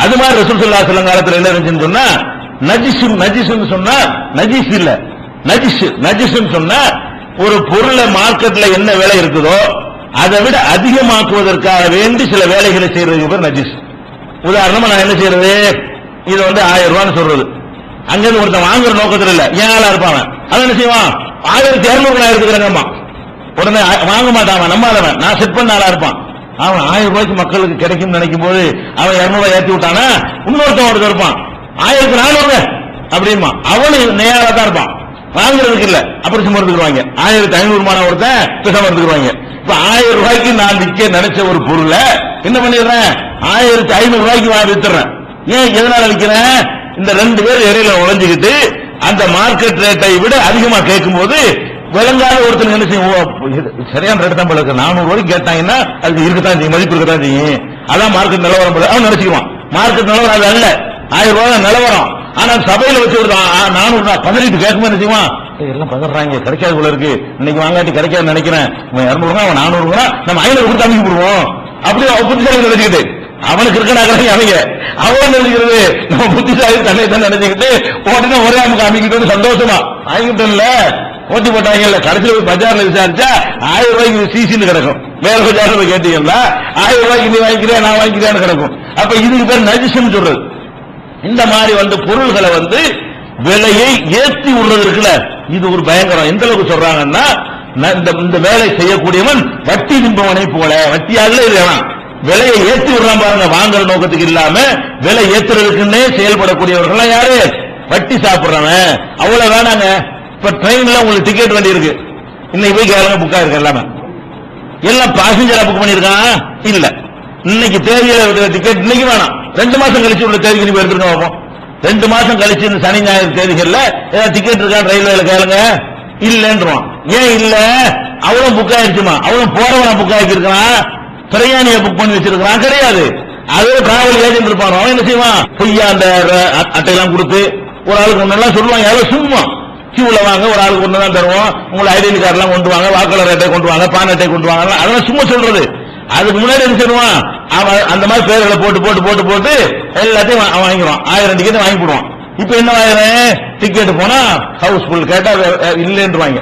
அது மாதிரி ரசூல் ஸல்லல்லாஹு அலைஹி வஸல்லம் காலத்துல என்ன இருந்துச்சுன்னு சொன்னா நஜிஸ்னு சொன்னா நஜீஸ் இல்ல, நஜிஸ்னு சொன்னா ஒரு பொருளை மார்க்கெட்ல என்ன விலை இருக்குதோ அதை விட அதிகமாக்குவதற்காக வேண்டி சில வேலைகளை செய்யறதுக்கு பேர் நஜிஸ். உதாரணமா நான் என்ன செய்யறது, இது 1000 ரூபான்னு சொல்றது, அங்கிருந்து ஒருத்தன் வாங்குற நோக்கத்தில் இல்ல, ஏன் ஆளா இருப்பாங்க, அவன் என்ன செய்வான் 1200 நான் எடுத்துக்கிறேங்கம்மா, உடனே வாங்க மாட்டான், நம்மாதவன், நான் செட் பண்ண ஆளா இருப்பான். அவன் 1000 ரூபாய்க்கு மக்களுக்கு கிடைக்கும் நினைக்கும் போது அவன் 200 ரூபாய் ஏற்றி விட்டானா, இன்னொருத்தன் ஒருத்தர் இருப்பான் 1400 அப்படிமா, அவனு நேரா தான் இருப்பான், வாங்குறதுக்கு இல்ல, அப்படி சும்மா எடுத்துக்குவாங்க. 1500 மான ஒருத்தன் பேசாம எடுத்துக்குவாங்க. இப்ப 1000 ரூபாய்க்கு நான் விற்க நினைச்ச ஒரு பொருளை என்ன பண்ணிடுறேன், 1500 ரூபாய்க்கு வாங்கி வித்துறேன். ஏன், எதனால விற்கிறேன், இந்த 2 பேர் இடையில உழைஞ்சுக்கிட்டு அந்த மார்க்கெட் ரேட்டை விட அதிகமா கேட்கும் போது விளங்காத ஒருத்தர் என்ன செய்யும், சரியான ரேட் தான் போல இருக்கு, 400 ரூபாய்க்கு கேட்டாங்கன்னா அதுக்கு இருக்கத்தான் செய்யும், மதிப்பு இருக்கத்தான் செய்யும், அதான் மார்க்கெட் நிலவரம் போல அவன் நினைச்சுக்குவான். மார்க்கெட் நிலவரம் அது அல்ல, 1000 ரூபாய் நிலவரம். ஆனா சபையில வச்சு விடுறான் 400 பதினெட்டு கேட்கும்போது என்ன செய்வான், எல்லாம் பதறாங்க, கிடைக்காது போல இருக்கு, இன்னைக்கு வாங்காட்டி கிடைக்காது நினைக்கிறேன், 200 அவன் 400 நம்ம 500 கொடுத்து அமைக்க போடுவோம், அப்படி புத்திசாலி நினைச்சுக்கிட்டு அவனுக்கு இருக்காங்க அவங்க, அவன் நினைக்கிறது நம்ம புத்திசாலி தன்னை தான் நினைச்சுக்கிட்டு உடனே ஒரே நமக்கு அமைக்கிட்டு சந்தோஷமா வாங்கிட்டோம்ல, ஓட்டி போட்டாங்க. கடைசியில் போய் பஜார்ல விசாரிச்சா 1000 ரூபாய்க்கு சிசின்னு கிடக்கும், வேற பஜார்ல போய் கேட்டீங்கன்னா 1000 ரூபாய்க்கு நீ வாங்கிக்கிறேன் நான் வாங்கிக்கிறேன்னு கிடக்கும். அப்ப இதுக்கு பேர் நஜிஸ்னு சொல்றது. இந்த மாதிரி பொருள்களை விலையை ஏற்றி விடுறது இருக்குல்ல, இது ஒரு பயங்கரம். எந்த அளவுக்கு சொல்றாங்கன்னா, இந்த வேலை செய்யக்கூடியவன் வட்டி நிம்பவனை போல, வட்டியால இருக்கான், விலையை ஏற்றி விடுறான் பாருங்க, வாங்குற நோக்கத்துக்கு இல்லாம விலை ஏற்றுறதுக்குன்னே செயல்படக்கூடியவர்கள் யாரு, வட்டி சாப்பிடுறவன். அவ்வளவு வேணாங்க. இப்ப ட்ரெயின்ல உங்களுக்கு டிக்கெட் வண்டி இருக்கு, இன்னைக்கு போய் கேளுங்க, புக்கா இருக்கு, எல்லாமே எல்லாம் பாசஞ்சரா புக் பண்ணிருக்கான் இல்ல, இன்னைக்கு தேதியில டிக்கெட் இன்னைக்கு வேணாம், 2 மாசம் கழிச்சு உள்ள தேதிக்கு நீ எடுத்துட்டு பார்ப்போம். 2 மாசம் கழிச்சு இந்த சனி ஞாயிறு தேதிகள்ல ஏதாவது டிக்கெட் இருக்கான் ரயில்வேல கேளுங்க, இல்லன்றான். ஏன் இல்ல, அவ்வளவு புக் ஆயிடுச்சுமா, அவ்வளவு போறவன புக் ஆகிருக்கான், பிரயாணியை புக் பண்ணி வச்சிருக்கான் கிடையாது. அதே டிராவல் ஏஜென்ட் இருப்பான், அவன் என்ன செய்வான், பொய்யா அந்த அட்டையெல்லாம் கொடுத்து ஒரு ஆளுக்கு ஒன்னெல்லாம் சொல்லுவாங்க, யாரும் சும்மா கியூல வாங்க, ஒரு ஆளுக்கு ஒண்ணு தான் தருவோம், உங்களை ஐடென்டி கார்டு எல்லாம் கொண்டு வாங்க, வாக்காளர் அட்டை கொண்டு வாங்க, பான் அட்டை கொண்டு வாங்க, அதெல்லாம் சும்மா சொல்றது. அதுக்கு முன்னாடி என்ன செய்வான், அவன் அந்த மாதிரி பேர்களை போட்டு போட்டு போட்டு போட்டு எல்லாத்தையும் வாங்கிடுவான், 1000 டிக்கெட் வாங்கி போடுவான். இப்ப என்ன ஆயிரம், டிக்கெட் போனா ஹவுஸ்ஃபுல், கேட்டா இல்லைன்றாங்க,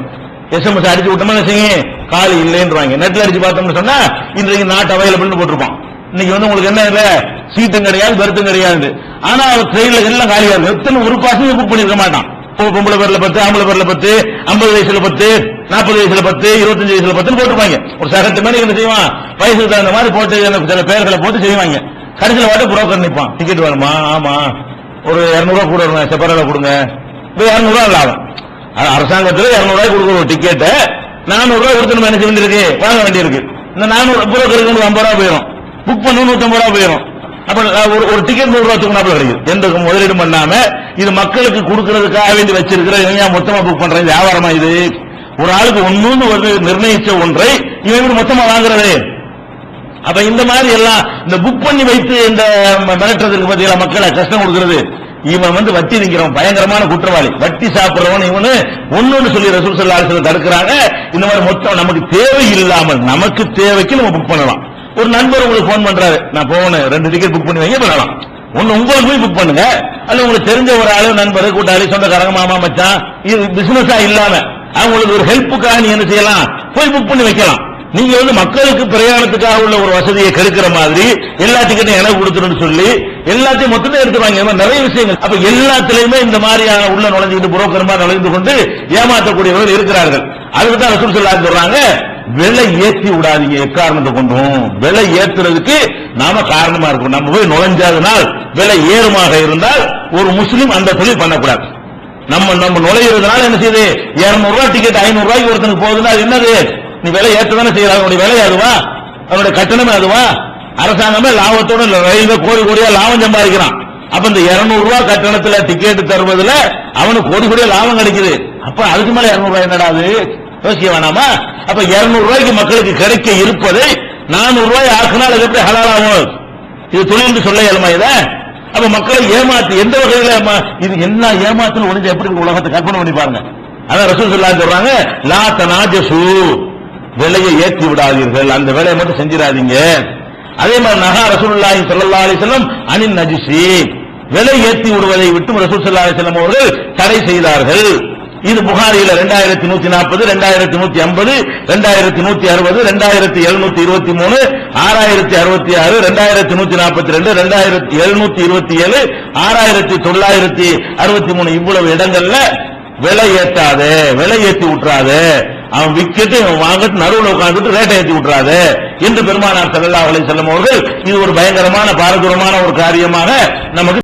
SMS அடிச்சு விட்டோம்னா என்ன செய்யும், காலி இல்லைன்றாங்க. நெட்ல அடிச்சு பார்த்தோம்னு சொன்னா இன்றைக்கு நாட் அவைலபிள் போட்டிருப்பான். இன்னைக்கு உங்களுக்கு என்ன இல்ல, சீட்டும் கிடையாது, பெருத்தும் கிடையாது. ஆனா ட்ரெயின்ல எல்லாம் காலியா இருக்கு. எத்தனை ஒரு பாசஞ்சர் புக் பண்ணிருக்க மாட்டான். பொம்பளை பேர்ல 10, ஆம்பளை பேர்ல 10, 50 வயசுல 10, 40 வயசுல 10, 25 வயசுல 10 போட்டுருப்பாங்க. ஒரு சகட்டு மாதிரி என்ன செய்வான், வயசுக்கு தகுந்த மாதிரி போட்டு சில பேர்களை போட்டு செய்வாங்க. கடைசியில் வாட்ட புரோக்கர் நிற்பான், டிக்கெட் வேணுமா, ஆமா ஒரு 200 ரூபாய் கூட வருங்க, செப்பரேட்டா கொடுங்க, 200 ரூபாய் லாபம். அரசாங்கத்தில் 200 ரூபாய் கொடுக்குற ஒரு டிக்கெட் 400 ரூபாய் கொடுத்து நம்ம என்ன செய்ய வேண்டியிருக்கு, வாங்க வேண்டியிருக்கு. இந்த 400 புரோக்கருக்கு 50 ரூபாய் போயிடும், புக் பண்ண 150 ரூபாய் போயிடும். அப்ப ஒரு டிக்கெட் 100 ரூபாய் தூக்கினாப்புல கிடைக்கும். எந்த முதலீடு பண்ணாம இது மக்களுக்கு கொடுக்கறதுக்காக வேண்டி வச்சிருக்கிற, மொத்தமா புக் பண்ற வியாபாரமா இது? ஒரு ஆளுக்கு ஒன்னு நிர்ணயிச்ச ஒன்றை இவங்க மொத்தமா வாங்குறது. அப்ப இந்த மாதிரி எல்லாம் இந்த புக் பண்ணி வைத்து இந்த மிரட்டுறதுக்கு பத்தியா மக்களை கஷ்டம் கொடுக்கிறது. இவன் வட்டி நிற்கிறவன் பயங்கரமான குற்றவாளி, வட்டி சாப்பிடுறவன் இவனு ஒன்னு சொல்லி ரசூல் ஸல்லல்லாஹு அலைஹி வஸல்லம் தடுக்கிறாங்க. இந்த மாதிரி மொத்தம் நமக்கு தேவை இல்லாமல் நமக்கு தேவைக்கு நம்ம புக் பண்ணலாம். ஒரு நண்பர் உங்களுக்கு போன் பண்றாரு, நான் போனேன் 2 டிக்கெட் புக் பண்ணி வைங்க பண்ணலாம். ஒன்னு உங்களுக்கு போய் புக் பண்ணுங்க, அல்ல உங்களுக்கு தெரிஞ்ச ஒரு ஆளு, நண்பர், கூட்டாளி, சொந்தக்காரங்க, மாமா, மச்சான், இது பிசினஸா இல்லாம அவங்களுக்கு ஒரு ஹெல்ப்புக்காக நீ என்ன செய்யலாம், போய் புக் பண்ணி வைக்கலாம். நீங்க மக்களுக்கு பிரயாணத்துக்காக உள்ள ஒரு வசதியை கெடுக்கிற மாதிரி எல்லா டிக்கெட்டும் எனக்கு கொடுத்துருன்னு சொல்லி எல்லாத்தையும் மொத்தமே எடுத்துவாங்க. நிறைய விஷயங்கள். அப்ப எல்லாத்திலையுமே இந்த மாதிரியான உள்ள நுழைஞ்சுக்கிட்டு புரோக்கர் மாதிரி நுழைந்து கொண்டு ஏமாற்றக்கூடியவர்கள் இருக்கிறார்கள். அதுக்கு தான் ரசூல் ஸல்லல்லாஹு அலைஹி வஸல்லம் சொல்றாங்க, விலை ஏற்றி விடாதீங்க, எக்காரணத்தை கொண்டும். விலை ஏற்றுறதுக்கு நாம காரணமா இருக்கும். நம்ம போய் நுழைஞ்சதுனால் விலை ஏறுமாக இருந்தால் ஒரு முஸ்லிம் அந்த தொழில் பண்ணக்கூடாது. நம்ம நுழையிறதுனால என்ன செய்யுது, 200 ரூபாய் டிக்கெட் 500 ரூபாய்க்கு ஒருத்தனுக்கு போகுதுன்னா அது என்னது, நீ விலை ஏற்றதானே செய்யற, அவனுடைய விலை அதுவா, அவனுடைய கட்டணமே அதுவா. அரசாங்கமே லாபத்தோட ரயில்வே கோடி கோடியா லாபம் சம்பாதிக்கிறான். அப்ப இந்த 200 ரூபாய் கட்டணத்துல டிக்கெட் தருவதுல அவனுக்கு கோடி கோடியா லாபம் கிடைக்குது. அப்ப அதுக்கு மேல 200 ரூபாய் என்னடா அது, யோசிக்க வேணாமா? அப்ப 200 ரூபாய்க்கு மக்களுக்கு கிடைக்க இருப்பதை 400 ரூபாய் ஆக்கினால் அது எப்படி ஹலாலாகும்? இது தொழில் சொல்ல இயலுமா இத? அப்ப மக்களை ஏமாத்து எந்த வகையில இது என்ன ஏமாத்துன்னு ஒளிஞ்சு எப்படி உலகத்தை கற்பனை பண்ணி பாருங்க. அதான் ரசூல் ஸல்லல்லாஹு அலைஹி வஸல்லம் சொல்றாங்க, லா தனாஜசு, விலையை ஏற்றி விடாதீர்கள், அந்த வேலையை மட்டும் செஞ்சிடாதீங்க. அதே மாதிரி நஹா ரசூலுல்லாஹி ஸல்லல்லாஹு அலைஹி வஸல்லம் அனின் நஜிஸி, விலை ஏற்றி விடுவதை விட்டு ரசூல் ஸல்லல்லாஹு அலைஹி வஸல்லம் அவர்கள் தடை செய்தார்கள். இது புகாரியில 2140, 2150, 2160, 2723, 6066, 2142, 2727, 6963 இவ்வளவு இடங்கள்ல விலை ஏற்றாத, விலை ஏற்றி விட்டுறாது, அவன் விக்கெட்டு வாங்கிட்டு நடுவில் உட்கார்ந்துட்டு ரேட்டை ஏற்றி விட்டுறாது என்று பெருமானார் ஸல்லல்லாஹு அலைஹி வஸல்லம் அவர்கள் இது ஒரு பயங்கரமான பாரதூரமான ஒரு காரியமாக நமக்கு